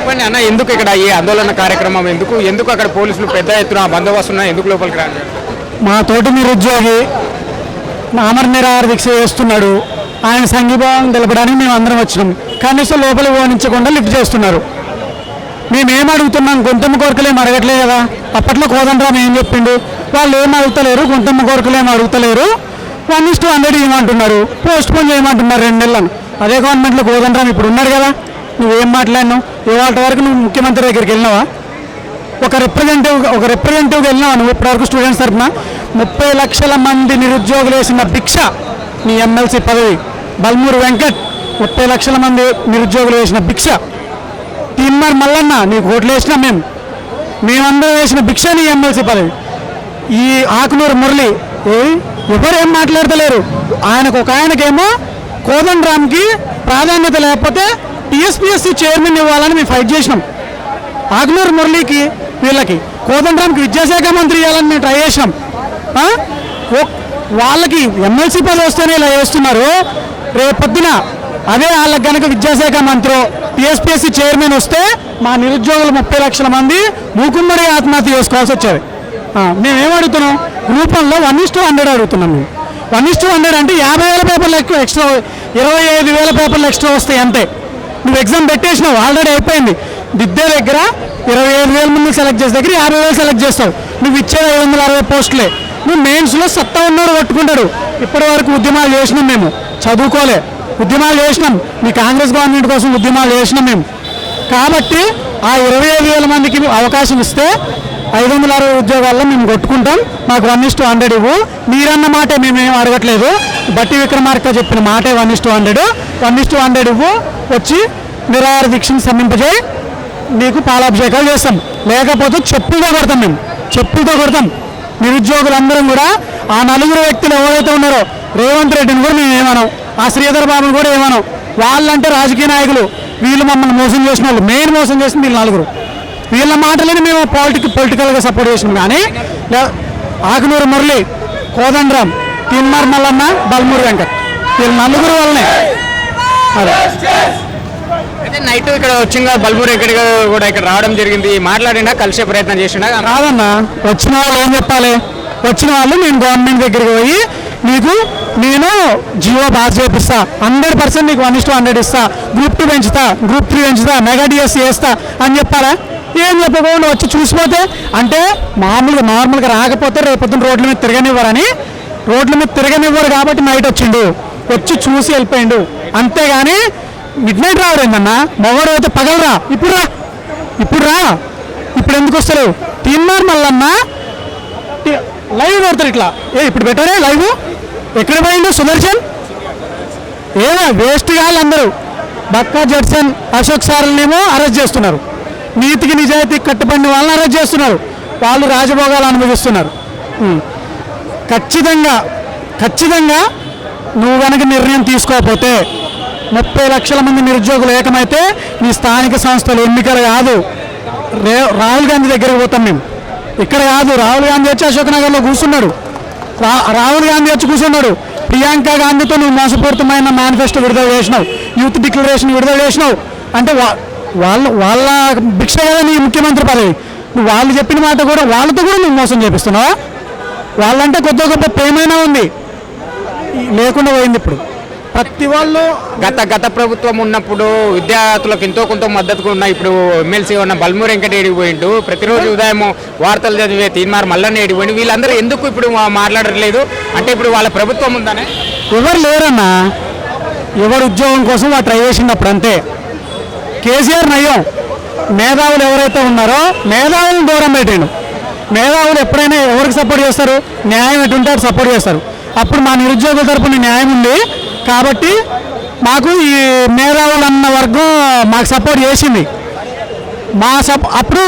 చెప్పండి అన్న, ఎందుకు ఇక్కడ ఈ ఆందోళన కార్యక్రమం ఎందుకు అక్కడ పోలీసులు పెద్ద ఎత్తున బందోబస్తు ఉన్నా ఎందుకు లోపలికి రాదు? మా తోటి నిరుద్యోగి అమర నిరాహార దీక్ష చేస్తున్నాడు. ఆయన సంఘీభావం తెలపడానికి మేము అందరం వచ్చినాం. కనీసం లోపలికి పోనించకుండా లిఫ్ట్ చేస్తున్నారు. మేమేం అడుగుతున్నాం? గొంతమ్మ కోరికలు ఏం అడగట్లే కదా. అప్పట్లో కోదండరామ్ ఏం చెప్పిండు? వాళ్ళు ఏం అడుగుతలేరు, గొంతమ్మ కోరికలు ఏం అడుగుతలేరు, 1:100 ఇవ్వమంటున్నారు, పోస్ట్ పోన్ చేయమంటున్నారు 2 నెలలను. అదే గవర్నమెంట్లో కోదండరామ్ ఇప్పుడు ఉన్నాడు కదా. నువ్వేం మాట్లాడినావు? ఇవాళ వరకు నువ్వు ముఖ్యమంత్రి దగ్గరికి వెళ్ళినావా? ఒక రిప్రజెంటేటివ్గా వెళ్ళినావా నువ్వు ఇప్పటివరకు స్టూడెంట్స్ తరఫున? 30 లక్షల మంది నిరుద్యోగులు వేసిన భిక్ష నీ ఎమ్మెల్సీ పదవి. బల్మూరు వెంకట్ 30 లక్షల మంది నిరుద్యోగులు వేసిన భిక్ష. తీన్మార్ మల్లన్న నీకు ఓట్లు వేసినాం మేమందరం వేసిన భిక్ష నీ ఎమ్మెల్సీ పదవి. ఈ ఆకునూరు మురళి ఎవరేం మాట్లాడతలేరు. ఆయనకేమో కోదండరామ్కి ప్రాధాన్యత లేకపోతే టీఎస్పీఎస్సీ చైర్మన్ ఇవ్వాలని మేము ఫైట్ చేసినాం. ఆకునూరు మురళికి వీళ్ళకి కోదండరామ్కి విద్యాశాఖ మంత్రి ఇవ్వాలని మేము ట్రై చేసినాం. వాళ్ళకి ఎమ్మెల్సీ పదవి వస్తేనే ఇలా చేస్తున్నారు. రేపొద్దున అదే వాళ్ళకి కనుక విద్యాశాఖ మంత్రి టీఎస్పీఎస్సీ చైర్మన్ వస్తే మా నిరుద్యోగులు 30 లక్షల మంది మూకుమ్మడి ఆత్మహత్య చేసుకోవాల్సి వచ్చేది. మేమేమడుగుతున్నాం? రూపంలో 1:100 అడుగుతున్నాం. మేము 1:100 అంటే 50,000 పేపర్లు ఎక్కువ ఎక్స్ట్రా, 25,000 పేపర్లు ఎక్స్ట్రా వస్తాయి అంతే. నువ్వు ఎగ్జామ్ పెట్టేసినావు, ఆల్రెడీ అయిపోయింది. దిద్దే దగ్గర 25,000 మంది సెలెక్ట్ చేసే దగ్గర 50,000 సెలెక్ట్ చేస్తావు. నువ్వు ఇచ్చే 560 పోస్టులే. నువ్వు మెయిన్స్లో సత్తా ఉన్నాడు పట్టుకుంటాడు. ఇప్పటి వరకు ఉద్యమాలు చేసినాం, మేము చదువుకోలే, ఉద్యమాలు చేసినాం. మీ కాంగ్రెస్ గవర్నమెంట్ కోసం ఉద్యమాలు చేసినాం మేము. కాబట్టి ఆ 25,000 మందికి అవకాశం ఇస్తే 560 ఉద్యోగాల్లో మేము కొట్టుకుంటాం. మాకు 1:100 ఇవ్వు. మీరన్న మాటే మేమేం అడగట్లేదు. బట్టి విక్రమార్క చెప్పిన మాటే 1:100 ఇవ్వు. వచ్చి నిరాహార దీక్షను సమ్మింపజేయి, నీకు పాలాభిషేకాలు చేస్తాం. లేకపోతే చెప్పులతో కొడతాం, మేము చెప్పులతో కొడతాం. నిరుద్యోగులందరం కూడా ఆ 4 వ్యక్తులు ఎవరైతే ఉన్నారో రేవంత్ రెడ్డిని కూడా మేము ఏమన్నాం, ఆ శ్రీధర్ బాబుని కూడా ఏమన్నాం. వాళ్ళంటే రాజకీయ నాయకులు, వీళ్ళు మమ్మల్ని మోసం చేసిన వాళ్ళు. మెయిన్ మోసం చేసింది వీళ్ళు 4. వీళ్ళ మాటలని మేము పొలిటికల్గా సపోర్ట్ చేసినాం. కానీ ఆకునూరు మురళి, కోదండరామ్, తీన్మార్ మల్లన్న, బల్మూరు వెంకట్ వీళ్ళు 4 వల్లనే. అయితే నైట్ ఇక్కడ వచ్చిందా బల్మూరు వెంకట్ కూడా ఇక్కడ రావడం జరిగింది. మాట్లాడినా కలిసే ప్రయత్నం చేసినా రాదన్నా. వచ్చిన వాళ్ళు ఏం చెప్పాలి? వచ్చిన వాళ్ళు నేను గవర్నమెంట్ దగ్గరికి పోయి నేను జియో పాస్ చేపిస్తా, 100% నీకు 1:100 ఇస్తా, గ్రూప్ 2 పెంచుతా, గ్రూప్ 3 పెంచుతా, మెగా డిఎస్సీ వేస్తా అని చెప్పాలా? ఏం చెప్పకుండా వచ్చి చూసిపోతే అంటే నార్మల్గా రాకపోతే రేపొద్దున రోడ్ల మీద తిరగనివ్వరు కాబట్టి నైట్ వచ్చిండు, వచ్చి చూసి వెళ్ళిపోయిండు. అంతేగాని మిడ్ నైట్ రావడం ఏందన్నా? మొగడు అయితే పగలరా, ఇప్పుడు రా, ఇప్పుడు ఎందుకు వస్తలేవు? తీన్మార్ మల్లన్న లైవ్ పెడతారు ఇట్లా. ఇప్పుడు పెట్టారే లైవ్. ఎక్కడ పోయిండు సుదర్శన్? వేస్ట్ గాళ్ళు అందరూ. బక్కా జడ్సన్, అశోక్ సార్లనేమో అరెస్ట్ చేస్తున్నారు. నీతికి నిజాయితీకి కట్టుబడిన వాళ్ళని అరెస్ట్ చేస్తున్నారు. వాళ్ళు రాజభోగాలు అనుభవిస్తున్నారు. ఖచ్చితంగా నువ్వు కనుక నిర్ణయం తీసుకోకపోతే 30 లక్షల మంది నిరుద్యోగులు ఏకమైతే మీ స్థానిక సంస్థలు ఎన్నికలు కాదు, రాహుల్ గాంధీ దగ్గరికి పోతాం మేము. ఇక్కడ కాదు, రాహుల్ గాంధీ వచ్చి అశోక్ నగర్లో కూర్చున్నాడు. ప్రియాంక గాంధీతో నువ్వు మోసపూరితమైన మేనిఫెస్టో విడుదల చేసినావు, యూత్ డిక్లరేషన్ విడుదల చేసినావు. అంటే వాళ్ళ భిక్ష కదా నీ ముఖ్యమంత్రి పదవి. నువ్వు వాళ్ళు చెప్పిన మాట కూడా వాళ్ళతో కూడా నువ్వు మోసం చేపిస్తున్నావా? వాళ్ళంటే కొద్ది గొప్ప ప్రేమైనా ఉంది, లేకుండా పోయింది. ఇప్పుడు ప్రతి వాళ్ళు గత ప్రభుత్వం ఉన్నప్పుడు విద్యార్థులకు ఎంతో కొంత మద్దతుగా ఉన్న ఇప్పుడు ఎమ్మెల్సీ ఉన్న బల్మూరు వెంకట ఏడిపోయిండు. ప్రతిరోజు ఉదయం వార్తలు చదివే తీన్మార్ మల్లన్న ఏడిపోయింది. వీళ్ళందరూ ఎందుకు ఇప్పుడు మాట్లాడట్లేదు? అంటే ఇప్పుడు వాళ్ళ ప్రభుత్వం ఉందనే ఎవరు లేరన్నా. ఎవరు ఉద్యోగం కోసం వాళ్ళు ట్రై చేసినప్పుడు అంతే. కేసీఆర్ నయ్యం. మేధావులు ఎవరైతే ఉన్నారో మేధావులను దూరం పెట్టాడు. మేధావులు ఎప్పుడైనా ఎవరికి సపోర్ట్ చేస్తారు? న్యాయం ఎటుంటే అటు సపోర్ట్ చేస్తారు. అప్పుడు మా నిరుద్యోగుల తరపున న్యాయం ఉంది కాబట్టి మాకు ఈ మేధావులు అన్న వర్గం మాకు సపోర్ట్ చేసింది. అప్పుడు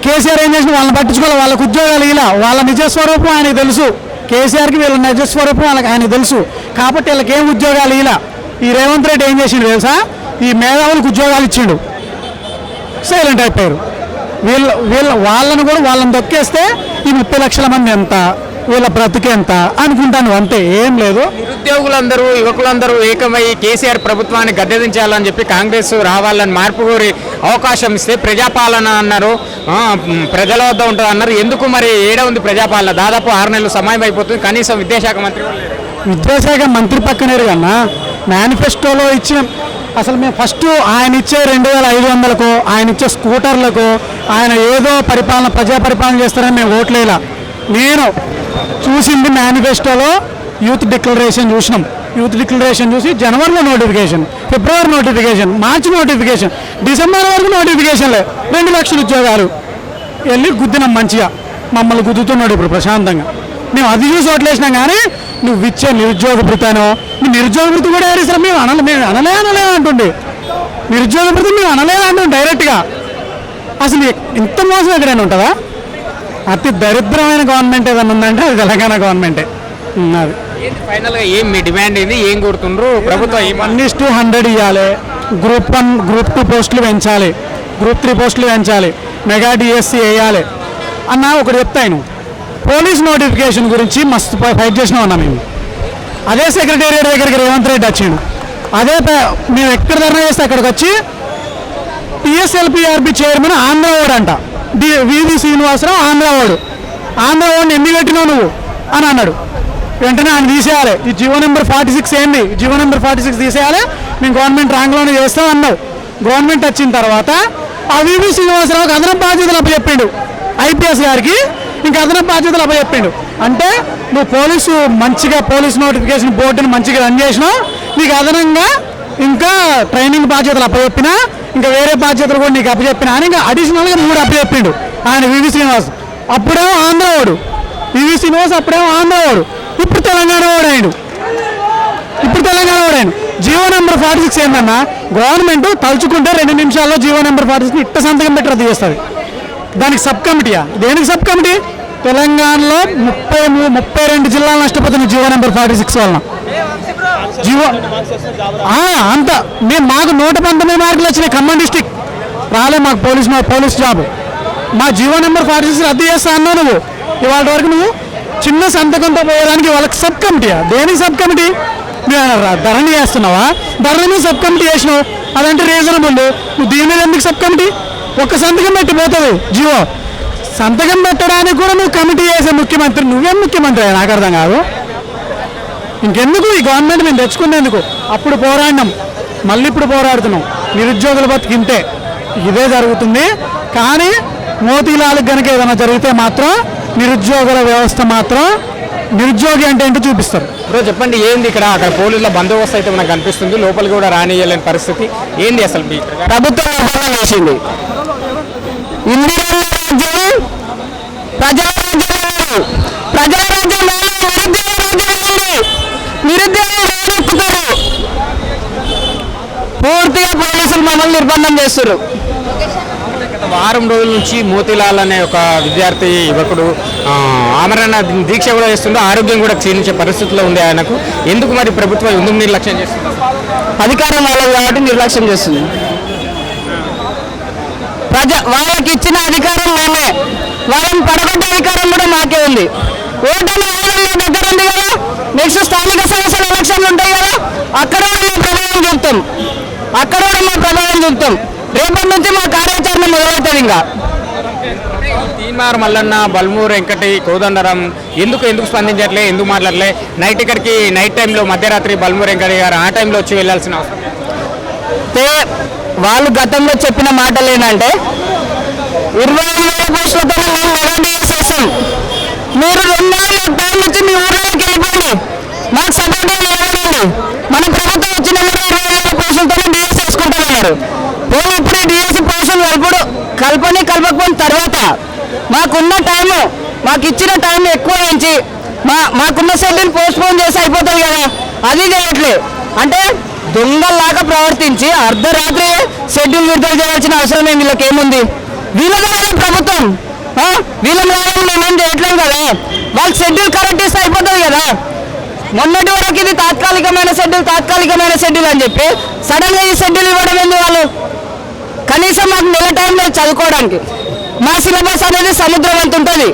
కేసీఆర్ ఏం చేసిన వాళ్ళని పట్టించుకోవాలి. వాళ్ళకు ఉద్యోగాలు ఇలా వాళ్ళ నిజస్వరూపం ఆయనకు తెలుసు. కేసీఆర్కి వీళ్ళ నిజస్వరూపం ఆయనకు తెలుసు కాబట్టి వీళ్ళకి ఏం ఉద్యోగాలు ఇలా. ఈ రేవంత్ రెడ్డి ఏం చేసిండు తెలుసా? ఈ మేధావులకు ఉద్యోగాలు ఇచ్చిండు, సైలెంట్ అయిపోయారు. వాళ్ళని దొక్కేస్తే ఈ 30 లక్షల మంది ఎంత వీళ్ళ బ్రతికెంత అనుకుంటాను, అంతే, ఏం లేదు. నిరుద్యోగులందరూ యువకులందరూ ఏకమై కేసీఆర్ ప్రభుత్వాన్ని గద్దెదించాలని చెప్పి కాంగ్రెస్ రావాలని మార్పు కోరి అవకాశం ఇస్తే ప్రజాపాలన అన్నారు, ప్రజల వద్ద ఉంటుంది అన్నారు. ఎందుకు మరి ఏడ ఉంది ప్రజాపాలన? దాదాపు 6 నెలలు సమయం అయిపోతుంది, కనీసం విద్యాశాఖ మంత్రి కూడా లేరు. విద్యాశాఖ మంత్రి పక్కనేరు కన్నా మేనిఫెస్టోలో ఇచ్చిన అసలు మేము ఫస్ట్ ఆయన ఇచ్చే 2500కు, ఆయన ఇచ్చే స్కూటర్లకు, ఆయన ఏదో పరిపాలన ప్రజా పరిపాలన చేస్తారని మేము ఓట్లేలా. నేను చూసింది మేనిఫెస్టోలో యూత్ డిక్లరేషన్ చూసినాం. యూత్ డిక్లరేషన్ చూసి జనవరిలో నోటిఫికేషన్, ఫిబ్రవరి నోటిఫికేషన్, మార్చి నోటిఫికేషన్, డిసెంబర్ వరకు నోటిఫికేషన్లే. 2 లక్షల ఉద్యోగాలు వెళ్ళి గుద్దినాం మంచిగా. మమ్మల్ని గుద్దుతున్నాడు ఇప్పుడు ప్రశాంతంగా. మేము అది చూసి ఓట్లేసినాం. కానీ నువ్వు ఇచ్చే నిరుద్యోగ భృతానో, నీ నిరుద్యోగ భృతి కూడా ఏరిస్తాం. మేము అనలే అంటుండే నిరుద్యోగ భృతి, మేము అనలే అంటాం డైరెక్ట్గా. అసలు ఇంత మోసం ఎక్కడైనా ఉంటుందా? అతి దరిద్రమైన గవర్నమెంట్ ఏదైనా ఉందంటే అది తెలంగాణ గవర్నమెంటే. అది ఫైనల్గా ఏం మీ డిమాండ్ ఏంది? ఏం కోరుతుండ్రు? ప్రభుత్వం 1:100 ఇవ్వాలి, గ్రూప్ 1 గ్రూప్ 2 పోస్టులు పెంచాలి, గ్రూప్ 3 పోస్టులు పెంచాలి, మెగా డిఎస్సి వేయాలి అన్న ఒకటి చెప్తాను. పోలీస్ నోటిఫికేషన్ గురించి మస్తు ఫైట్ చేసినా ఉన్నాం మేము. అదే సెక్రటేరియట్ దగ్గరికి రేవంత్ రెడ్డి వచ్చిండు. అదే మేము ఎక్కడ ధర్నా చేస్తే అక్కడికి వచ్చి టీఎస్ఎల్పిఆర్బి చైర్మన్ ఆంధ్రవాడు అంట, వివి శ్రీనివాసరావు ఆంధ్రవాడు ఆంధ్రవాడిని ఎందుకు పెట్టినావు నువ్వు అని అన్నాడు. వెంటనే ఆయన తీసేయాలి. ఈ జీవో నెంబర్ 46 ఏంది, జీవో నెంబర్ 46 తీసేయాలి, మేము గవర్నమెంట్ ర్యాంక్లోనే చేస్తాం అన్నావు. గవర్నమెంట్ వచ్చిన తర్వాత ఆ వివి శ్రీనివాసరావుకి అదనపు బాధ్యతలు అప్పచెప్పిండు, ఐపీఎస్ గారికి ఇంకా అదనపు బాధ్యతలు అప్పచెప్పిండు. అంటే నువ్వు మంచిగా పోలీస్ నోటిఫికేషన్ బోర్డుని మంచిగా రన్ చేసినావు, నీకు అదనంగా ఇంకా ట్రైనింగ్ బాధ్యతలు అప్పచెప్పినా, ఇంకా వేరే బాధ్యతలు కూడా నీకు అప్పచెప్పినా అని ఇంకా అడిషనల్గా 3 అప్పచెప్పిండు ఆయన వివి శ్రీనివాస్. అప్పుడేమో ఆంధ్రవాడు వివి శ్రీనివాస్, అప్పుడేమో ఆంధ్రవాడు, ఇప్పుడు తెలంగాణ వాడు అయ్యాడు. జీవో నెంబర్ 46 ఏందన్నా, గవర్నమెంట్ తలుచుకుంటే 2 నిమిషాల్లో జీవో నెంబర్ 46 ఇట్ట సంతకం పెట్టి రద్దు చేస్తుంది. దానికి సబ్ కమిటీయా? దేనికి సబ్ కమిటీ? తెలంగాణలో 32 జిల్లాలు నష్టపోతున్న జీవో నెంబర్ 46 వలన. జీవో అంత మాకు 119 మార్కులు వచ్చినాయి ఖమ్మం డిస్టిక్, రాలే మాకు పోలీస్ జాబ్. మా జీవో నెంబర్ 46 రద్దు చేస్తా అన్నావు నువ్వు. ఇవాళ వరకు నువ్వు చిన్న సంతకంతో పోయేదానికి వాళ్ళకి సబ్ కమిటీయా? దేనికి సబ్ కమిటీ? ధరణి చేస్తున్నావా? ధరణి సబ్ కమిటీ చేసినావు, అదంటే రీజనబుల్. నువ్వు దీని మీద ఎందుకు సబ్ కమిటీ? ఒక్క సంతకం పెట్టి పోతుంది జీవో. సంతకం పెట్టడానికి కూడా నువ్వు కమిటీ చేసే ముఖ్యమంత్రి, నువ్వేం ముఖ్యమంత్రి? నాకు అర్థం కాదు. ఇంకెందుకు ఈ గవర్నమెంట్ మేము తెచ్చుకునేందుకు? అప్పుడు పోరాడినాం, మళ్ళీ ఇప్పుడు పోరాడుతున్నాం. నిరుద్యోగుల బతికింతే ఇదే జరుగుతుంది. కానీ మోతీలాలకు కనుక ఏదైనా జరిగితే మాత్రం నిరుద్యోగుల వ్యవస్థ మాత్రం నిరుద్యోగి అంటే ఏంటో చూపిస్తారు. బ్రో చెప్పండి, ఏంది ఇక్కడ? అక్కడ పోలీసుల బందోబస్తు అయితే మనకు కనిపిస్తుంది, లోపలికి కూడా రానియలేని పరిస్థితి. ఏంది అసలు మీ ప్రభుత్వం చేసింది? పూర్తిగా పోలీసులు మమ్మల్ని నిర్బంధం చేస్తారు. గత వారం రోజుల నుంచి మోతీలాల్ అనే ఒక విద్యార్థి యువకుడు ఆమరణ దీక్ష కూడా చేస్తుండే, ఆరోగ్యం కూడా క్షీణించే పరిస్థితిలో ఉంది ఆయనకు. ఎందుకు మరి ప్రభుత్వం ఎందుకు నిర్లక్ష్యం చేస్తుంది? అధికారం వాళ్ళది కాబట్టి నిర్లక్ష్యం చేస్తుంది. వాళ్ళకి ఇచ్చిన అధికారం మేమే, వాళ్ళని పడగొట్టే అధికారం కూడా మాకే ఉంది. ఓటమి దగ్గర ఉంది కదా, నెక్స్ట్ స్థానిక సంస్థల ఎలక్షన్లు ఉంటాయి కదా, అక్కడ కూడా మా ప్రభావం చూపుతాం. రేపటి నుంచి మా కార్యాచరణ మొదలవుతుంది. ఇంకా తీన్మార్ మల్లన్న, బల్మూర్ వెంకటి, కోదండరాం ఎందుకు స్పందించట్లే, ఎందుకు మాట్లాడలే? ఇక్కడికి నైట్ టైంలో మధ్యరాత్రి బల్మూర్ వెంకటి గారు ఆ టైంలో వచ్చి వెళ్ళాల్సిన అవసరం. వాళ్ళు గతంలో చెప్పిన మాటలు ఏంటంటే 25,000 పోస్టులతో మేము నెగటివ్ చేస్తాం, మీరు 2 నెలల టైం నుంచి మీ ఊళ్ళోకి వెళ్ళిపోండి, మాకు సపోర్ట్గా నిలబడండి, మన ప్రభుత్వం వచ్చిన 25,000 పోస్టులతో డిఎస్ చేసుకుంటామన్నారు. పోనీ ఇప్పుడు డిఎస్సి పోస్టులు కలపకపోయిన తర్వాత మాకున్న టైము, మాకు ఇచ్చిన టైం ఎక్కువ ఇచ్చి మాకున్న షెడ్యూల్ పోస్ట్పోన్ చేసి అయిపోతుంది కదా, అది చేయట్లేదు. అంటే దొంగల్లాగా ప్రవర్తించి అర్ధరాత్రి షెడ్యూల్ విడుదల చేయాల్సిన అవసరం వీళ్ళకి ఏముంది? వీళ్ళగా ప్రభుత్వం, వీళ్ళ మేమేం చేయట్లేదు కదా, వాళ్ళు షెడ్యూల్ కరెక్ట్ ఇస్తే అయిపోతుంది కదా. మొన్నటి వరకు ఇది తాత్కాలికమైన షెడ్యూల్ అని చెప్పి సడన్ గా ఈ షెడ్యూల్ ఇవ్వడం ఏంది? వాళ్ళు కనీసం మాకు నెల టైంలో చదువుకోవడానికి, మా సిలబస్ అనేది సముద్రం అంత ఉంటుంది,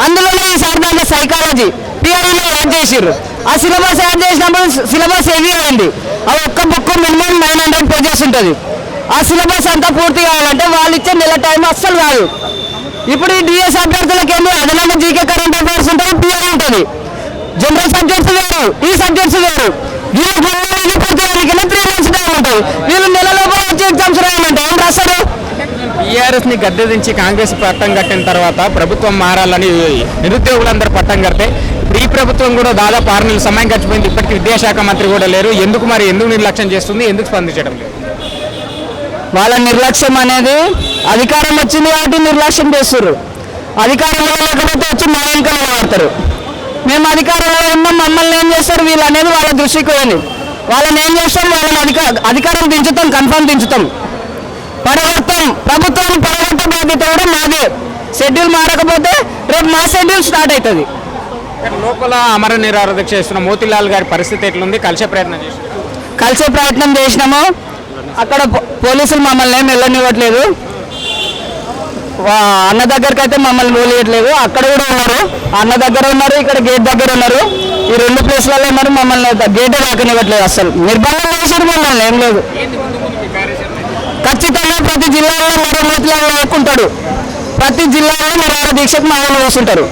అందులోనే ఈసారి దాంట్లో సైకాలజీ థియరీలో యాడ్ చేసిర్రు. ఆ సిలబస్ యాడ్ చేసినప్పుడు సిలబస్ హెవీ అయింది. ఆ ఒక్క బుక్ మినిమం 900 పేజెస్ ఉంటుంది. ఆ సిలబస్ అంతా పూర్తి కావాలంటే వాళ్ళు ఇచ్చే నెల టైం అస్సలు కాదు. ఇప్పుడు ఈ డిఎస్ అభ్యర్థులకి ఏంటి అదనంగా జీకే కరెంట్ అఫైర్స్ ఉంటుంది, థియరీ ఉంటుంది. జనరల్ సబ్జెక్ట్స్ వేరు, ఈ సబ్జెక్ట్స్ వేరు. వీళ్ళు 3 months టైం ఉంటుంది. వీళ్ళు నెల లోపల వచ్చి ఎగ్జామ్స్ రాయాలంటే ఏం రాస్తారు? టీఆర్ఎస్ ని గద్దె దించి కాంగ్రెస్ పట్టం కట్టిన తర్వాత ప్రభుత్వం మారాలని నిరుద్యోగులందరూ పట్టం కడితే ఇప్పుడు ఈ ప్రభుత్వం కూడా దాదాపు 6 నెలల సమయం గడిచిపోయింది. ఇప్పటికీ విద్యాశాఖ మంత్రి కూడా లేరు. ఎందుకు నిర్లక్ష్యం చేస్తుంది, ఎందుకు స్పందించడం లేదు? వాళ్ళ నిర్లక్ష్యం అనేది అధికారం వచ్చింది కాబట్టి నిర్లక్ష్యం చేస్తారు. అధికారంలో లేకపోతే వచ్చి మా వెనకాల వాడతారు. మేము అధికారంలో ఉన్నాం, మమ్మల్ని ఏం చేస్తారు వీళ్ళు అనేది వాళ్ళ దృష్టికి పోయింది. వాళ్ళని ఏం చేస్తాం, వాళ్ళని అధికారం దించుతాం, కన్ఫర్మ్ దించుతాం, పడగొడతాం. ప్రభుత్వాన్ని పడగొట్టే బాధ్యత కూడా మాదే. షెడ్యూల్ మారకపోతే రేపు మా షెడ్యూల్ స్టార్ట్ అవుతుంది. లోపల అమర నిరాహార దీక్ష చేస్తున్న మోతీలాల్ గారి పరిస్థితి ఎట్లుంది? కలిసే ప్రయత్నం చేసినాము. అక్కడ పోలీసులు మమ్మల్ని ఏం వెళ్ళనివ్వట్లేదు. అన్న దగ్గరికి అయితే మమ్మల్ని పోలియట్లేదు. అక్కడ కూడా ఉన్నారు, అన్న దగ్గర ఉన్నారు, ఇక్కడ గేట్ దగ్గర ఉన్నారు. ఈ 2 ప్లేస్లలో ఉన్నారు. మమ్మల్ని గేటే రాకనివ్వట్లేదు. అసలు నిర్బంధం చేశారు మమ్మల్ని, ఏం లేదు. ఖచ్చితంగా ప్రతి జిల్లాలో మరో మోతీలాల్ నాయక్ ఉంటాడు. ప్రతి జిల్లాలో నిరాహార దీక్షకు మమ్మల్ని వేసుంటారు.